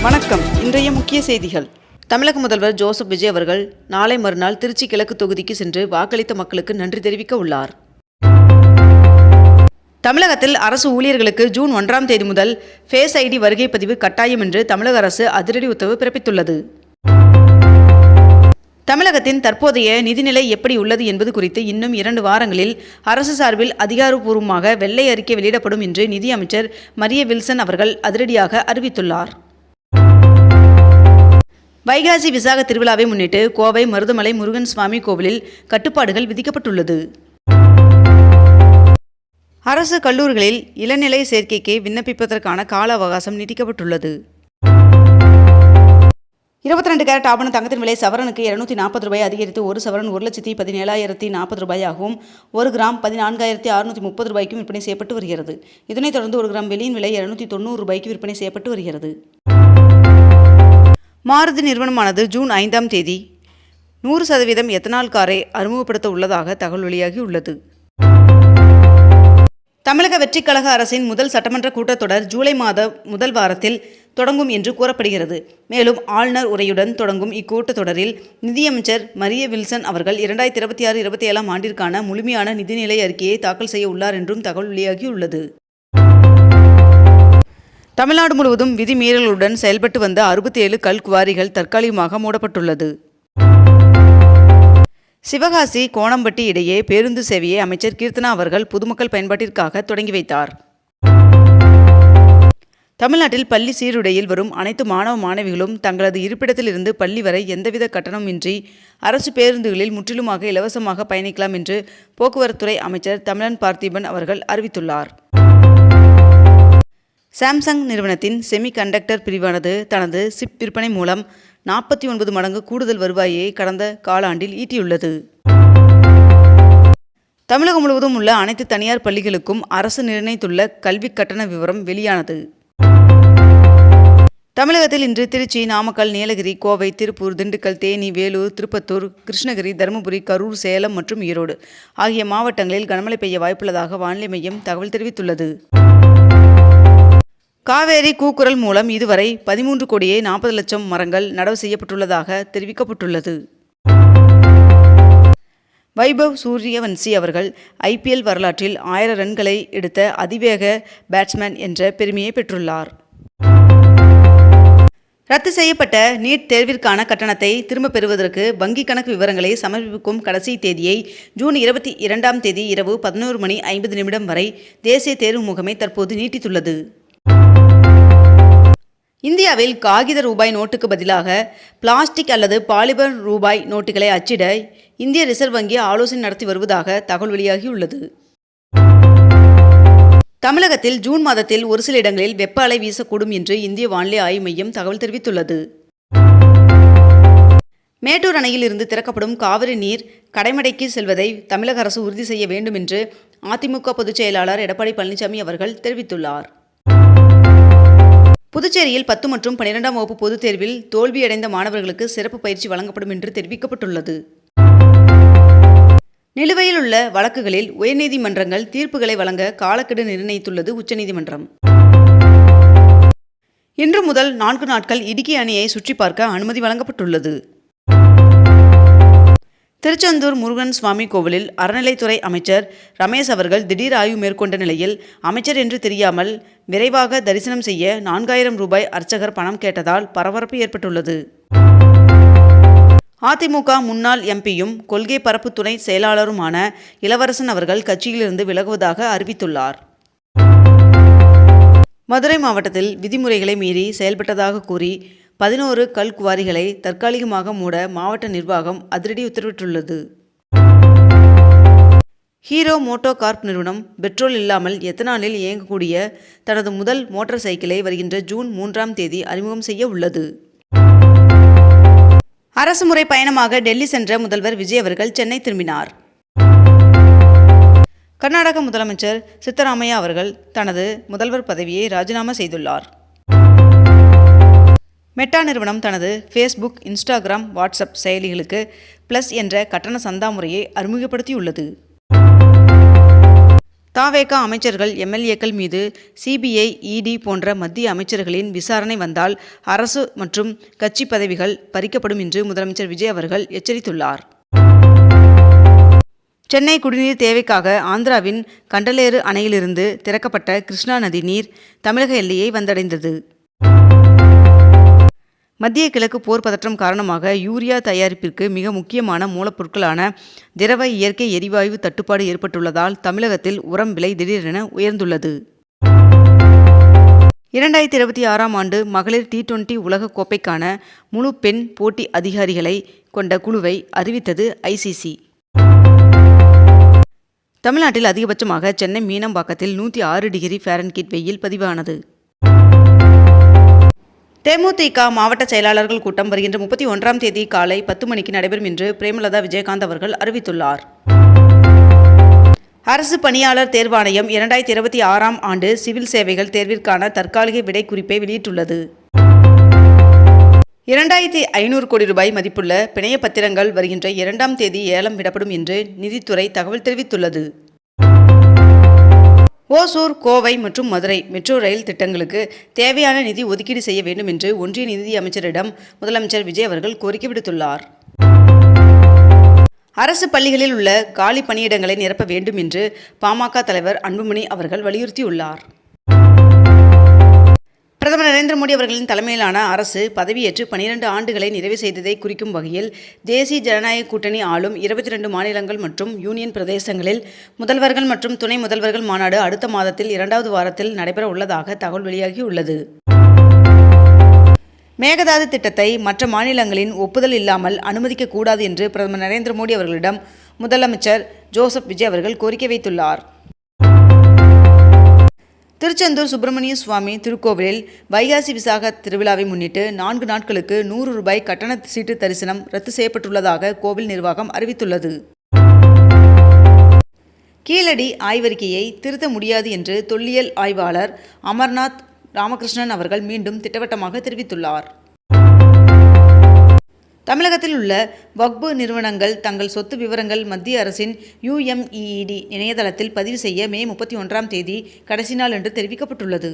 வணக்கம். இன்றைய முக்கிய செய்திகள். தமிழக முதல்வர் ஜோசப் விஜய் அவர்கள் நாளை மறுநாள் திருச்சி கிழக்கு தொகுதிக்கு சென்று வாக்களித்த மக்களுக்கு நன்றி தெரிவிக்க உள்ளார். தமிழகத்தில் அரசு ஊழியர்களுக்கு ஜூன் 1ஆம் தேதி முதல் ஃபேஸ் ஐடி வருகை பதிவு கட்டாயம் என்று தமிழக அரசு அதிரடி உத்தரவு பிறப்பித்துள்ளது. தமிழகத்தின் தற்போதைய நிதிநிலை எப்படி உள்ளது என்பது குறித்து இன்னும் 2 வாரங்களில் அரசு சார்பில் அதிகாரப்பூர்வமாக வெள்ளை அறிக்கை வெளியிடப்படும் என்று நிதி அமைச்சர் மரிய வில்சன் அவர்கள் அதிரடியாக அறிவித்துள்ளார். வைகாசி விசாக திருவிழாவை முன்னிட்டு கோவை மருதமலை முருகன் சுவாமி கோவிலில் கட்டுப்பாடுகள் விதிக்கப்பட்டுள்ளது. அரசு கல்லூரிகளில் இளநிலை சேர்க்கைக்கு விண்ணப்பிப்பதற்கான கால அவகாசம் நீட்டிக்கப்பட்டுள்ளது. 22 கேரட் ஆபண தங்கத்தின் விலை சவரனுக்கு 240 ரூபாய் அதிகரித்து ஒரு சவரன் 1,17,040 ரூபாயாகவும் 1 கிராம் 14,630 ரூபாய்க்கும் விற்பனை செய்யப்பட்டு வருகிறது. இதனைத் தொடர்ந்து 1 கிராம் வெள்ளியின் விலை 290 ரூபாய்க்கு விற்பனை செய்யப்பட்டு வருகிறது. மாருதி நிறுவனமானது ஜூன் 5ஆம் தேதி 100% எத்தனால் காரை அறிமுகப்படுத்த உள்ளதாக தகவல் வெளியாகி உள்ளது. தமிழக வெற்றிக் கழக அரசின் முதல் சட்டமன்ற கூட்டத்தொடர் ஜூலை மாத முதல் வாரத்தில் தொடங்கும் என்று கூறப்படுகிறது. மேலும் ஆளுநர் உரையுடன் தொடங்கும் இக்கூட்டத்தொடரில் நிதியமைச்சர் மரிய வில்சன் அவர்கள் 2026-27ஆம் ஆண்டிற்கான முழுமையான நிதிநிலை அறிக்கையை தாக்கல் செய்ய உள்ளார் என்றும் தகவல் வெளியாகியுள்ளது. தமிழ்நாடு முழுவதும் விதிமீறல்களுடன் செயல்பட்டு வந்த 67 கல் குவாரிகள் தற்காலிகமாக மூடப்பட்டுள்ளது. சிவகாசி கோணம்பட்டி இடையே பேருந்து சேவையை அமைச்சர் கீர்த்தனா அவர்கள் பொதுமக்கள் பயன்பாட்டிற்காக தொடங்கி வைத்தார். தமிழ்நாட்டில் பள்ளி சீருடையில் வரும் அனைத்து மாணவ மாணவிகளும் தங்களது இருப்பிடத்திலிருந்து பள்ளி வரை எந்தவித கட்டணமின்றி அரசு பேருந்துகளில் முற்றிலுமாக இலவசமாக பயணிக்கலாம் என்று போக்குவரத்துறை அமைச்சர் தமிழன் பார்த்திபன் அவர்கள் அறிவித்துள்ளார். சாம்சங் நிறுவனத்தின் செமி கண்டக்டர் பிரிவானது தனது சிப் விற்பனை மூலம் 49 மடங்கு கூடுதல் வருவாயை கடந்த காலாண்டில் ஈட்டியுள்ளது. தமிழகம் முழுவதும் உள்ள அனைத்து தனியார் பள்ளிகளுக்கும் அரசு நிர்ணயித்துள்ள கல்வி கட்டண விவரம் வெளியானது. தமிழகத்தில் இன்று திருச்சி, நாமக்கல், நீலகிரி, கோவை, திருப்பூர், திண்டுக்கல், தேனி, வேலூர், திருப்பத்தூர், கிருஷ்ணகிரி, தருமபுரி, கரூர், சேலம் மற்றும் ஈரோடு ஆகிய மாவட்டங்களில் கனமழை பெய்ய வாய்ப்புள்ளதாக வானிலை மையம் தகவல் தெரிவித்துள்ளது. காவேரி கூக்குரல் மூலம் இதுவரை 13,40,00,000 மரங்கள் நடவு செய்யப்பட்டுள்ளதாக தெரிவிக்கப்பட்டுள்ளது. வைபவ் சூரியவன்சி அவர்கள் IPL வரலாற்றில் 1000 ரன்களை எடுத்த அதிவேக பேட்ஸ்மேன் என்ற பெருமையை பெற்றுள்ளார். ரத்து செய்யப்பட்ட நீட் தேர்விற்கான கட்டணத்தை திரும்பப் பெறுவதற்கு வங்கி கணக்கு விவரங்களை சமர்ப்பிக்கும் கடைசி தேதியை ஜூன் 22ஆம் தேதி இரவு 11:50 வரை தேசிய தேர்வு முகமை தற்போது நீட்டித்துள்ளது. இந்தியாவில் காகித ரூபாய் நோட்டுக்கு பதிலாக பிளாஸ்டிக் அல்லது பாலிமர் ரூபாய் நோட்டுகளை அச்சிட இந்திய ரிசர்வ் வங்கி ஆலோசனை நடத்தி வருவதாக தகவல் வெளியாகியுள்ளது. தமிழகத்தில் ஜூன் மாதத்தில் ஒரு சில இடங்களில் வெப்ப அலை வீசக்கூடும் என்று இந்திய வானிலை ஆய்வு மையம் தகவல் தெரிவித்துள்ளது. மேட்டூர் அணையில் இருந்து திறக்கப்படும் காவிரி நீர் கடைமடைக்கு செல்வதை தமிழக அரசு உறுதி செய்ய வேண்டும் என்று அதிமுக பொதுச் செயலாளர் எடப்பாடி பழனிசாமி அவர்கள் தெரிவித்துள்ளார். புதுச்சேரியில் 10 மற்றும் 12ஆம் வகுப்பு பொதுத் தேர்வில் தோல்வியடைந்த மாணவர்களுக்கு சிறப்பு பயிற்சி வழங்கப்படும் என்று தெரிவிக்கப்பட்டுள்ளது. நிலுவையில் உள்ள வழக்குகளில் உயர்நீதிமன்றங்கள் தீர்ப்புகளை வழங்க காலக்கெடு நிர்ணயித்துள்ளது உச்சநீதிமன்றம். இன்று முதல் 4 நாட்கள் இடுக்கி அணையை சுற்றி பார்க்க அனுமதி வழங்கப்பட்டுள்ளது. திருச்செந்தூர் முருகன் சுவாமி கோவிலில் அறநிலைத்துறை அமைச்சர் ரமேஷ் அவர்கள் திடீர் ஆய்வு மேற்கொண்ட நிலையில் அமைச்சர் என்று தெரியாமல் விரைவாக தரிசனம் செய்ய 4000 ரூபாய் அர்ச்சகர் பணம் கேட்டதால் பரபரப்பு ஏற்பட்டுள்ளது. அதிமுக முன்னாள் எம்பியும் கொள்கை பரப்பு துணை செயலாளருமான இளவரசன் அவர்கள் கட்சியிலிருந்து விலகுவதாக அறிவித்துள்ளார். மதுரை மாவட்டத்தில் விதிமுறைகளை மீறி செயல்பட்டதாக கூறி 11 கல் குவாரிகளை தற்காலிகமாக மூட மாவட்ட நிர்வாகம் அதிரடி உத்தரவிட்டுள்ளது. ஹீரோ மோட்டோ கார்ப் நிறுவனம் பெட்ரோல் இல்லாமல் எத்தனாலில் இயங்கக்கூடிய தனது முதல் மோட்டார் சைக்கிளை வருகின்ற ஜூன் 3ஆம் தேதி அறிமுகம் செய்ய உள்ளது. அரசுமுறை பயணமாக டெல்லி சென்ற முதல்வர் விஜய் அவர்கள் சென்னை திரும்பினார். கர்நாடக முதலமைச்சர் சித்தராமையா அவர்கள் தனது முதல்வர் பதவியை ராஜினாமா செய்துள்ளார். மெட்டா நிறுவனம் தனது ஃபேஸ்புக், இன்ஸ்டாகிராம், வாட்ஸ்அப் செயலிகளுக்கு ப்ளஸ் என்ற கட்டண சந்தா முறையை அறிமுகப்படுத்தியுள்ளது. தவேக அமைச்சர்கள் எம்எல்ஏக்கள் மீது சிபிஐ, இடி போன்ற மத்திய அமைச்சர்களின் விசாரணை வந்தால் அரசு மற்றும் கட்சி பதவிகள் பறிக்கப்படும் என்று முதலமைச்சர் விஜய் அவர்கள் எச்சரித்துள்ளார். சென்னை குடிநீர் தேவைக்காக ஆந்திராவின் கண்டலேறு அணையிலிருந்து திறக்கப்பட்ட கிருஷ்ணா நதி நீர் தமிழக எல்லையை வந்தடைந்தது. மத்திய கிழக்கு போர் பதற்றம் காரணமாக யூரியா தயாரிப்பிற்கு மிக முக்கியமான மூலப்பொருட்களான திரவ இயற்கை எரிவாயு தட்டுப்பாடு ஏற்பட்டுள்ளதால் தமிழகத்தில் உரம் விலை திடீரென உயர்ந்துள்ளது. 2026ஆம் ஆண்டு மகளிர் T20 உலகக் கோப்பைக்கான முழு பெண் போட்டி அதிகாரிகளை கொண்ட குழுவை அறிவித்தது ICC. தமிழ்நாட்டில் அதிகபட்சமாக சென்னை மீனம்பாக்கத்தில் 106 டிகிரி ஃபாரன்ஹீட் வெயில் பதிவானது. தேமுதிக மாவட்ட செயலாளர்கள் கூட்டம் வருகின்ற 31ஆம் தேதி காலை 10 மணிக்கு நடைபெறும் என்று பிரேமலதா விஜயகாந்த் அவர்கள் அறிவித்துள்ளார். அரசு பணியாளர் தேர்வாணையம் 2026ஆம் ஆண்டு சிவில் சேவைகள் தேர்விற்கான தற்காலிக விடை குறிப்பை வெளியிட்டுள்ளது. 2500 கோடி ரூபாய் மதிப்புள்ள பிணைய பத்திரங்கள் வருகின்ற 2ஆம் தேதி ஏலம் விடப்படும் என்று நிதித்துறை தகவல் தெரிவித்துள்ளது. ஓசூர், கோவை மற்றும் மதுரை மெட்ரோ ரயில் திட்டங்களுக்கு தேவையான நிதி ஒதுக்கீடு செய்ய வேண்டும் என்று ஒன்றிய நிதி அமைச்சரிடம் முதலமைச்சர் விஜய் அவர்கள் கோரிக்கை விடுத்துள்ளார். அரசு பள்ளிகளில் உள்ள காலி பணியிடங்களை நிரப்ப வேண்டும் என்று பாமக தலைவர் அன்புமணி அவர்கள் வலியுறுத்தியுள்ளார். பிரதமர் நரேந்திர மோடி அவர்களின் தலைமையிலான அரசு பதவியேற்று 12 ஆண்டுகளை நிறைவு செய்ததை குறிக்கும் வகையில் தேசிய ஜனநாயக கூட்டணி ஆளும் 22 மாநிலங்கள் மற்றும் யூனியன் பிரதேசங்களில் முதல்வர்கள் மற்றும் துணை முதல்வர்கள் மாநாடு அடுத்த மாதத்தில் 2வது வாரத்தில் நடைபெற உள்ளதாக தகவல் வெளியாகியுள்ளது. மேகதாது திட்டத்தை மற்ற மாநிலங்களின் ஒப்புதல் இல்லாமல் அனுமதிக்கக்கூடாது என்று பிரதமர் நரேந்திர மோடி அவர்களிடம் முதலமைச்சர் ஜோசப் விஜய் அவர்கள் கோரிக்கை வைத்துள்ளார். திருச்செந்தூர் சுப்பிரமணிய சுவாமி திருக்கோவிலில் வைகாசி விசாக திருவிழாவை முன்னிட்டு 4 நாட்களுக்கு 100 ரூபாய் கட்டண சீட்டு தரிசனம் ரத்து செய்யப்பட்டுள்ளதாக கோவில் நிர்வாகம் அறிவித்துள்ளது. கீழடி ஆய்வறிக்கையை திருத்த முடியாது என்று தொல்லியல் ஆய்வாளர் அமர்நாத் ராமகிருஷ்ணன் அவர்கள் மீண்டும் திட்டவட்டமாக தெரிவித்துள்ளார். தமிழகத்தில் உள்ள வக்பு நிறுவனங்கள் தங்கள் சொத்து விவரங்கள் மத்திய அரசின் UMED இணையதளத்தில் பதிவு செய்ய மே 31ஆம் தேதி கடைசி நாள் என்று தெரிவிக்கப்பட்டுள்ளது.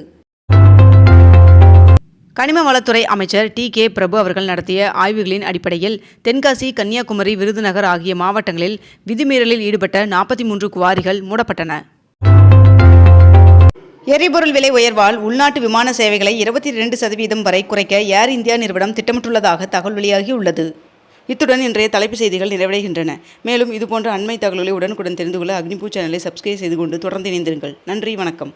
கனிம வளத்துறை அமைச்சர் TK பிரபு அவர்கள் நடத்திய ஆய்வுகளின் அடிப்படையில் தென்காசி, கன்னியாகுமரி, விருதுநகர் ஆகிய மாவட்டங்களில் விதிமீறலில் ஈடுபட்ட 43 குவாரிகள் மூடப்பட்டன. எரிபொருள் விலை உயர்வால் உள்நாட்டு விமான சேவைகளை 22% வரை குறைக்க ஏர் இந்தியா நிறுவனம் திட்டமிட்டுள்ளதாக தகவல் வெளியாகியுள்ளது. இத்துடன் இன்றைய தலைப்புச் செய்திகள் நிறைவடைகின்றன. மேலும் இதுபோன்ற அண்மை தகவல்களை உடனுக்குடன் தெரிந்து கொள்ள அக்னிபூ சேனலை சப்ஸ்கிரைப் செய்து கொண்டு தொடர்ந்து இணைந்திருங்கள். நன்றி, வணக்கம்.